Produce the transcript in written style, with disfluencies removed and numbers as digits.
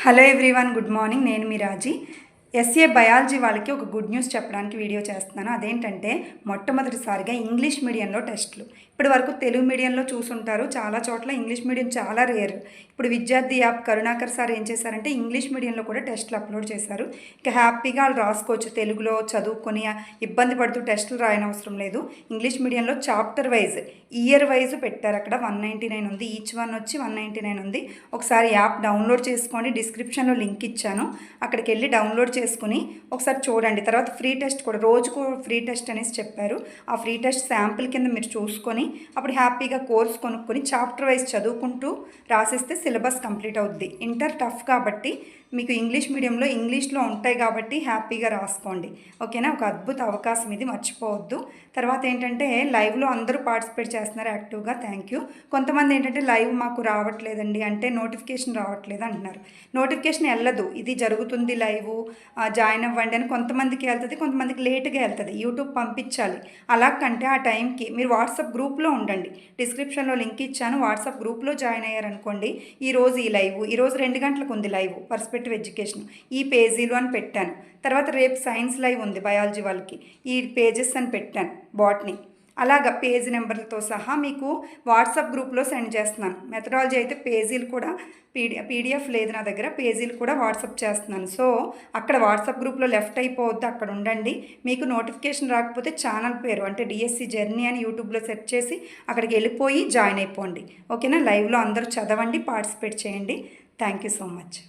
Hello everyone, good morning. నేను మీ రాజీ. SA biology వాళ్ళకి ఒక గుడ్ న్యూస్ చెప్పడానికి వీడియో చేస్తున్నాను. అదేంటంటే మొట్టమొదటిసారిగా ఇంగ్లీష్ మీడియంలో టెస్టులు. ఇప్పటి వరకు తెలుగు మీడియంలో చూసుంటారు, చాలా చోట్ల ఇంగ్లీష్ మీడియం చాలా రేర్. ఇప్పుడు విద్యార్థి యాప్ కరుణాకర్ సార్ ఏం చేశారంటే ఇంగ్లీష్ మీడియంలో కూడా టెస్టులు అప్లోడ్ చేశారు. ఇక హ్యాపీగా వాళ్ళు రాసుకోవచ్చు, తెలుగులో చదువుకొని ఇబ్బంది పడుతూ టెస్టులు రాయనవసరం లేదు. ఇంగ్లీష్ మీడియంలో చాప్టర్ వైజ్, ఇయర్ వైజ్ పెట్టారు. అక్కడ 199 ఉంది, ఈచ్ వన్ వచ్చి 199 ఉంది. ఒకసారి యాప్ డౌన్లోడ్ చేసుకోండి, డిస్క్రిప్షన్లో లింక్ ఇచ్చాను, అక్కడికి వెళ్ళి డౌన్లోడ్ చేసుకుని ఒకసారి చూడండి. తర్వాత ఫ్రీ టెస్ట్ కూడా, రోజుకు ఫ్రీ టెస్ట్ అనేసి చెప్పారు. ఆ ఫ్రీ టెస్ట్ శాంపిల్ కింద మీరు చూసుకొని అప్పుడు హ్యాపీగా కోర్స్ కొనుక్కొని చాప్టర్ వైజ్ చదువుకుంటూ రాసిస్తే సిలబస్ కంప్లీట్ అవుద్ది. ఇంటర్ టఫ్ కాబట్టి మీకు ఇంగ్లీష్ మీడియంలో ఇంగ్లీష్లో ఉంటాయి కాబట్టి హ్యాపీగా రాసుకోండి, ఓకేనా. ఒక అద్భుత అవకాశం ఇది, మర్చిపోవద్దు. తర్వాత ఏంటంటే లైవ్లో అందరూ పార్టిసిపేట్ చేస్తున్నారు యాక్టివ్గా, థ్యాంక్ యూ. కొంతమంది ఏంటంటే లైవ్ మాకు రావట్లేదండి అంటే నోటిఫికేషన్ రావట్లేదు అంటున్నారు. నోటిఫికేషన్ వెళ్ళదు, ఇది జరుగుతుంది లైవ్, జాయిన్ అవ్వండి అని కొంతమందికి వెళ్తుంది, కొంతమందికి లేట్గా వెళ్తుంది. యూట్యూబ్ పంపించాలి. అలా కంటే ఆ టైంకి మీరు వాట్సాప్ గ్రూప్లో ఉండండి, డిస్క్రిప్షన్లో లింక్ ఇచ్చాను, వాట్సాప్ గ్రూప్లో జాయిన్ అయ్యారనుకోండి. ఈరోజు ఈ లైవ్, ఈరోజు 2 గంటలకు ఉంది లైవ్, పర్స్పెక్టివ్ ఎడ్యుకేషన్ ఈ పేజీలు అని పెట్టాను. తర్వాత రేపు సైన్స్ లైవ్ ఉంది బయాలజీ వాళ్ళకి, ఈ పేజెస్ అని పెట్టాను, బాటనీ. అలాగా పేజీ నెంబర్లతో సహా మీకు వాట్సాప్ గ్రూప్లో సెండ్ చేస్తున్నాను. మెథడాలజీ అయితే పేజీలు కూడా పీడిఎఫ్ లేదు నా దగ్గర, పేజీలు కూడా వాట్సాప్ చేస్తున్నాను. సో అక్కడ వాట్సాప్ గ్రూప్లో లెఫ్ట్ అయిపోవద్దు, అక్కడ ఉండండి. మీకు నోటిఫికేషన్ రాకపోతే ఛానల్ పేరు అంటే డిఎస్సి జర్నీ అని యూట్యూబ్లో సెర్చ్ చేసి అక్కడికి వెళ్ళిపోయి జాయిన్ అయిపోండి, ఓకేనా. లైవ్లో అందరూ చదవండి, పార్టిసిపేట్ చేయండి. Thank you so much.